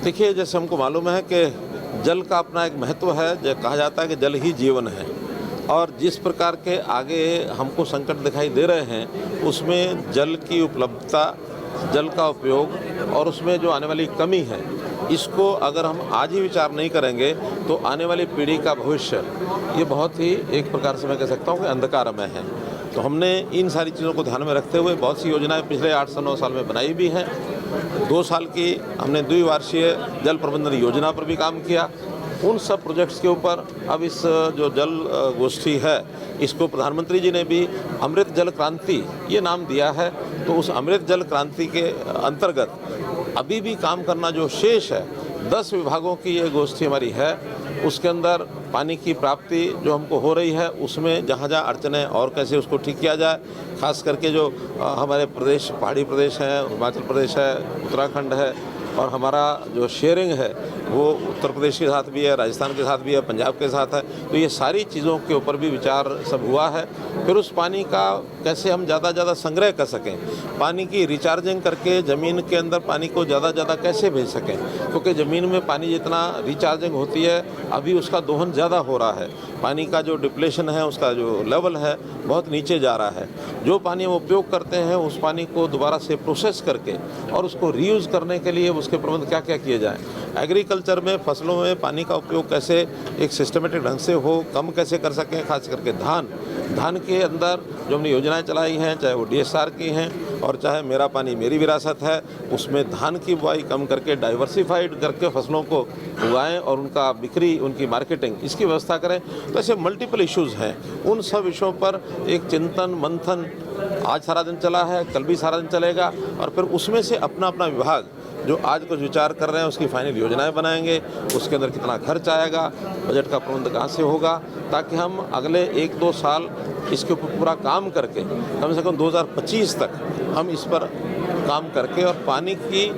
देखिए, जैसे हमको मालूम है कि जल का अपना एक महत्व है। जो कहा जाता है कि जल ही जीवन है, और जिस प्रकार के आगे हमको संकट दिखाई दे रहे हैं उसमें जल की उपलब्धता, जल का उपयोग और उसमें जो आने वाली कमी है, इसको अगर हम आज ही विचार नहीं करेंगे तो आने वाली पीढ़ी का भविष्य ये बहुत ही एक प्रकार से मैं कह सकता हूँ कि अंधकारमय है। तो हमने इन सारी चीज़ों को ध्यान में रखते हुए बहुत सी योजनाएं पिछले 8 से 9 साल में बनाई भी हैं। 2 साल की हमने द्विवार्षीय जल प्रबंधन योजना पर भी काम किया। उन सब प्रोजेक्ट्स के ऊपर अब इस जो जल गोष्ठी है, इसको प्रधानमंत्री जी ने भी अमृत जल क्रांति ये नाम दिया है। तो उस अमृत जल क्रांति के अंतर्गत अभी भी काम करना जो शेष है, 10 विभागों की ये गोष्ठी हमारी है। उसके अंदर पानी की प्राप्ति जो हमको हो रही है, उसमें जहाँ जहाँ अड़चनें और कैसे उसको ठीक किया जाए, खास करके जो हमारे प्रदेश पहाड़ी प्रदेश हैं, हिमाचल प्रदेश है, उत्तराखंड है, और हमारा जो शेयरिंग है वो उत्तर प्रदेश के साथ भी है, राजस्थान के साथ भी है, पंजाब के साथ है। तो ये सारी चीज़ों के ऊपर भी विचार सब हुआ है। फिर उस पानी का कैसे हम ज़्यादा ज़्यादा संग्रह कर सकें, पानी की रिचार्जिंग करके ज़मीन के अंदर पानी को ज़्यादा ज़्यादा कैसे भेज सकें, क्योंकि ज़मीन में पानी जितना रिचार्जिंग होती है अभी उसका दोहन ज़्यादा हो रहा है। पानी का जो डिप्लेशन है, उसका जो लेवल है बहुत नीचे जा रहा है। जो पानी हम उपयोग करते हैं उस पानी को दोबारा से प्रोसेस करके और उसको रीयूज़ करने के लिए उसके प्रबंध क्या क्या किए जाएँ। एग्रीकल्चर में फसलों में पानी का उपयोग कैसे एक सिस्टमेटिक ढंग से हो, कम कैसे कर सकें, खास करके धान के अंदर जो हमने योजनाएं चलाई हैं, चाहे वो DSR की हैं और चाहे मेरा पानी मेरी विरासत है, उसमें धान की बुआई कम करके डाइवर्सिफाइड करके फसलों को उगाएं और उनका बिक्री, उनकी मार्केटिंग, इसकी व्यवस्था करें। तो ऐसे मल्टीपल इश्यूज़ हैं। उन सब विषयों पर एक चिंतन मंथन आज सारा दिन चला है, कल भी सारा दिन चलेगा, और फिर उसमें से अपना अपना विभाग जो आज कुछ विचार कर रहे हैं उसकी फाइनल योजनाएं बनाएंगे। उसके अंदर कितना खर्च आएगा, बजट का प्रबंध कहाँ से होगा, ताकि हम अगले 1-2 साल इसके ऊपर पूरा काम करके कम से कम 2025 तक हम इस पर काम करके और पानी की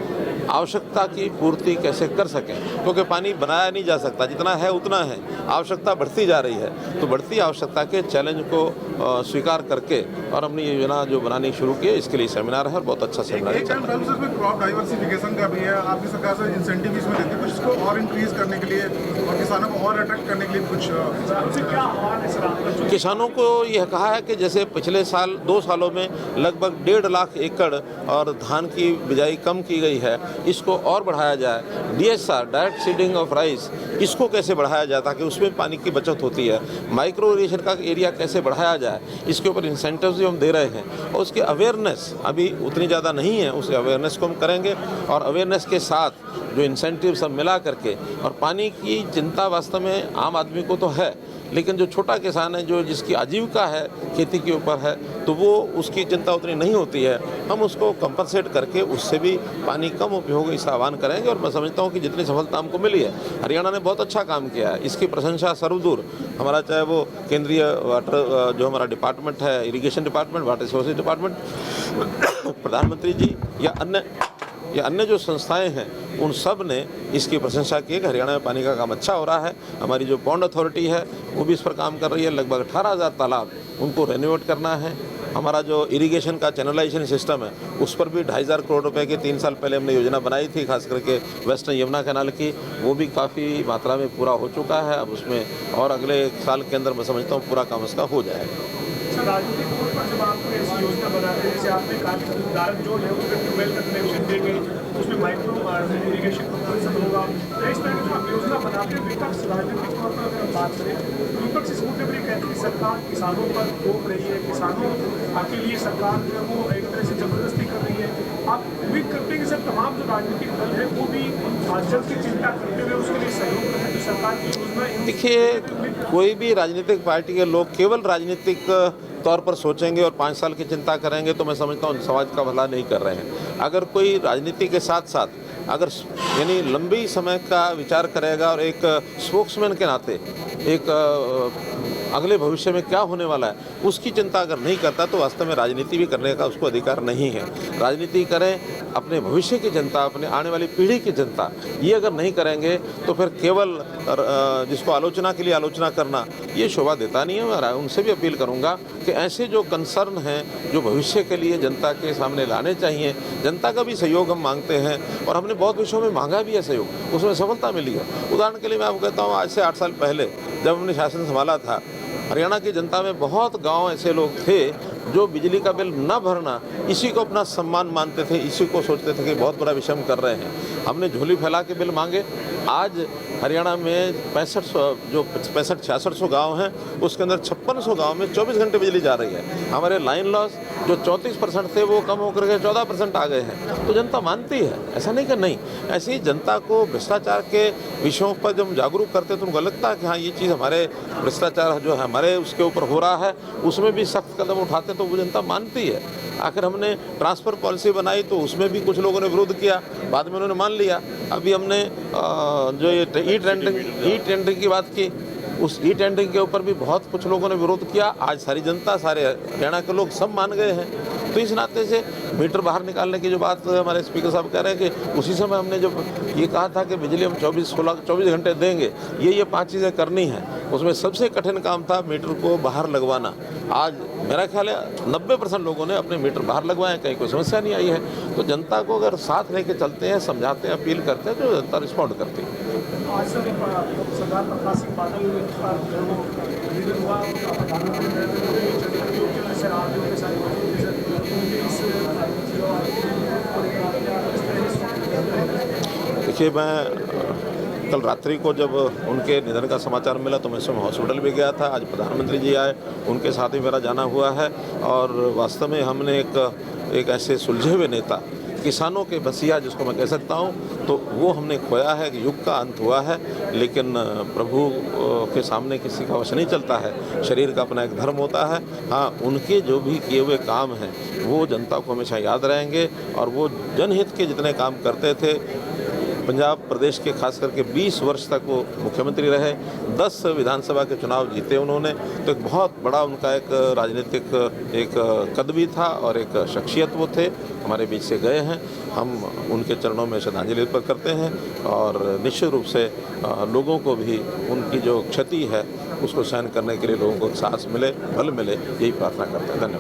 आवश्यकता की पूर्ति कैसे कर सकें। क्योंकि पानी बनाया नहीं जा सकता, जितना है उतना है, आवश्यकता बढ़ती जा रही है। तो बढ़ती आवश्यकता के चैलेंज को स्वीकार करके और हमने ये योजना जो बनानी शुरू की है, इसके लिए सेमिनार है और बहुत अच्छा सेमिनार है। क्रॉप डाइवर्सिफिकेशन का भी है, आपकी सरकार से इंसेंटिव इसमें देती है कुछ, इसको और इंक्रीज करने के लिए और किसानों को और अट्रैक्ट करने के लिए कुछ क्या आह्वान है सर? किसानों को यह कहा है कि जैसे पिछले साल 2 सालों में लगभग 1.5 लाख एकड़ और धान की बिजाई कम की गई है, इसको और बढ़ाया जाए। DSR direct seeding of rice, इसको कैसे बढ़ाया जाए ताकि उसमें पानी की बचत होती है। माइक्रो इरिगेशन का एरिया कैसे बढ़ाया जाए, इसके ऊपर इंसेंटिव्स भी हम दे रहे हैं। और उसकी अवेयरनेस अभी उतनी ज़्यादा नहीं है, उस अवेयरनेस को हम करेंगे और अवेयरनेस के साथ जो इंसेंटिव सब मिला करके। और पानी की चिंता वास्तव में आम आदमी को तो है, लेकिन जो छोटा किसान है, जो जिसकी आजीविका है खेती के ऊपर है, तो वो उसकी चिंता उतनी नहीं होती है। हम उसको कंपनसेट करके उससे भी पानी कम उपयोग इसका आह्वान करेंगे। और मैं समझता हूँ कि जितनी सफलता हमको मिली है, हरियाणा ने बहुत अच्छा काम किया है, इसकी प्रशंसा सर्वदूर। हमारा चाहे वो केंद्रीय वाटर जो हमारा डिपार्टमेंट है, irrigation department, water resources department, प्रधानमंत्री जी या अन्य जो संस्थाएं हैं, उन सब ने इसकी प्रशंसा की कि हरियाणा में पानी का काम अच्छा हो रहा है। हमारी जो पॉन्ड अथॉरिटी है वो भी इस पर काम कर रही है। लगभग 18,000 तालाब उनको रेनोवेट करना है। हमारा जो इरिगेशन का चैनलाइजेशन सिस्टम है, उस पर भी 2,500 करोड़ रुपए की 3 साल पहले हमने योजना बनाई थी, खास करके वेस्टर्न यमुना कैनाल की। वो भी काफ़ी मात्रा में पूरा हो चुका है। अब उसमें और अगले 1 साल के अंदर मैं समझता हूँ पूरा काम उसका हो जाएगा। राजनीतिक तौर पर जब आप ऐसी योजना बनाते हैं, जैसे आपने कहा जो है उसमें ट्यूबवेल का कनेक्शन देंगे, उसमें माइक्रो इरिगेशन सब होगा। इस तरह की जो आप योजना बनाते हैं, विपक्ष राजनीतिक तौर पर अगर हम बात करें, विपक्ष इस मुद्दे पर कहते हैं कि सरकार किसानों पर थोप रही है, किसानों के लिए सरकार जो है वो एक तरह से जबरदस्ती कर रही है। आप उम्मीद करते हैं कि सर तमाम जो राजनीतिक दल है वो भी जल की चिंता करते हुए उसके लिए सहयोग करें, तो सरकार की योजना। देखिए, कोई भी राजनीतिक पार्टी के लोग केवल राजनीतिक तौर पर सोचेंगे और 5 साल की चिंता करेंगे तो मैं समझता हूँ समाज का भला नहीं कर रहे हैं। अगर कोई राजनीति के साथ साथ अगर यानी लंबी समय का विचार करेगा और एक स्पोक्समैन के नाते एक अगले भविष्य में क्या होने वाला है उसकी चिंता अगर नहीं करता तो वास्तव में राजनीति भी करने का उसको अधिकार नहीं है। राजनीति करें अपने भविष्य की जनता, अपने आने वाली पीढ़ी की जनता, ये अगर नहीं करेंगे तो फिर केवल जिसको आलोचना के लिए आलोचना करना ये शोभा देता नहीं है। मैं उनसे भी अपील करूंगा कि ऐसे जो कंसर्न हैं जो भविष्य के लिए जनता के सामने लाने चाहिए, जनता का भी सहयोग हम मांगते हैं और हमने बहुत विषयों में मांगा भी है सहयोग, उसमें सफलता मिली है। उदाहरण के लिए मैं आपको कहता हूँ, आज से 8 साल पहले जब हमने शासन संभाला था, हरियाणा की जनता में बहुत गांव ऐसे लोग थे जो बिजली का बिल न भरना इसी को अपना सम्मान मानते थे, इसी को सोचते थे कि बहुत बड़ा विषम कर रहे हैं। हमने झोली फैला के बिल मांगे। आज हरियाणा में 6500-6600 गांव हैं, उसके अंदर 5600 गांव में 24 घंटे बिजली जा रही है। हमारे लाइन लॉस जो 34% थे वो कम होकर के 14% आ गए हैं। तो जनता मानती है, ऐसा नहीं कि नहीं। ऐसे ही जनता को भ्रष्टाचार के विषयों पर जब जागरूक करते तो उनको लगता है कि हाँ ये चीज़ हमारे भ्रष्टाचार जो है हमारे उसके ऊपर हो रहा है, उसमें भी सख्त कदम उठाते तो वो जनता मानती है। आखिर हमने ट्रांसफ़र पॉलिसी बनाई तो उसमें भी कुछ लोगों ने विरोध किया, बाद में उन्होंने मान लिया। अभी हमने जो ये ई टेंडरिंग की बात की, उस ई टेंडरिंग के ऊपर भी बहुत कुछ लोगों ने विरोध किया। आज सारी जनता, सारे हरियाणा के लोग सब मान गए हैं। तो इस नाते से मीटर बाहर निकालने की जो बात हमारे स्पीकर साहब कह रहे हैं कि उसी समय हमने जब ये कहा था कि बिजली हम 24 घंटे देंगे, ये 5 चीज़ें करनी हैं, उसमें सबसे कठिन काम था मीटर को बाहर लगवाना। आज मेरा ख्याल है 90% लोगों ने अपने मीटर बाहर लगवाए, कहीं कोई समस्या नहीं आई है। तो जनता को अगर साथ लेके चलते हैं, समझाते हैं, अपील करते हैं तो जनता रिस्पॉन्ड करती है। आज सरदार प्रकाश सिंह बादल का जो निधन हुआ, प्रधानमंत्री नरेंद्र मोदी से आरटीओ के साथ देखिए, मैं कल रात्रि को जब उनके निधन का समाचार मिला तो मैं स्वयं हॉस्पिटल भी गया था। आज प्रधानमंत्री जी आए, उनके साथ ही मेरा जाना हुआ है। और वास्तव में हमने एक ऐसे सुलझे हुए नेता, किसानों के बसिया जिसको मैं कह सकता हूँ, तो वो हमने खोया है। युग का अंत हुआ है, लेकिन प्रभु के सामने किसी का वश नहीं चलता है। शरीर का अपना एक धर्म होता है। हाँ, उनके जो भी किए हुए काम हैं वो जनता को हमेशा याद रहेंगे। और वो जनहित के जितने काम करते थे, पंजाब प्रदेश के खास करके 20 वर्ष तक वो मुख्यमंत्री रहे, 10 विधानसभा के चुनाव जीते उन्होंने। तो एक बहुत बड़ा उनका एक राजनीतिक एक कद भी था और एक शख्सियत वो थे, हमारे बीच से गए हैं। हम उनके चरणों में श्रद्धांजलि अर्पित करते हैं और निश्चित रूप से लोगों को भी उनकी जो क्षति है उसको सहन करने के लिए लोगों को साहस मिले, बल मिले, यही प्रार्थना करते हैं। धन्यवाद।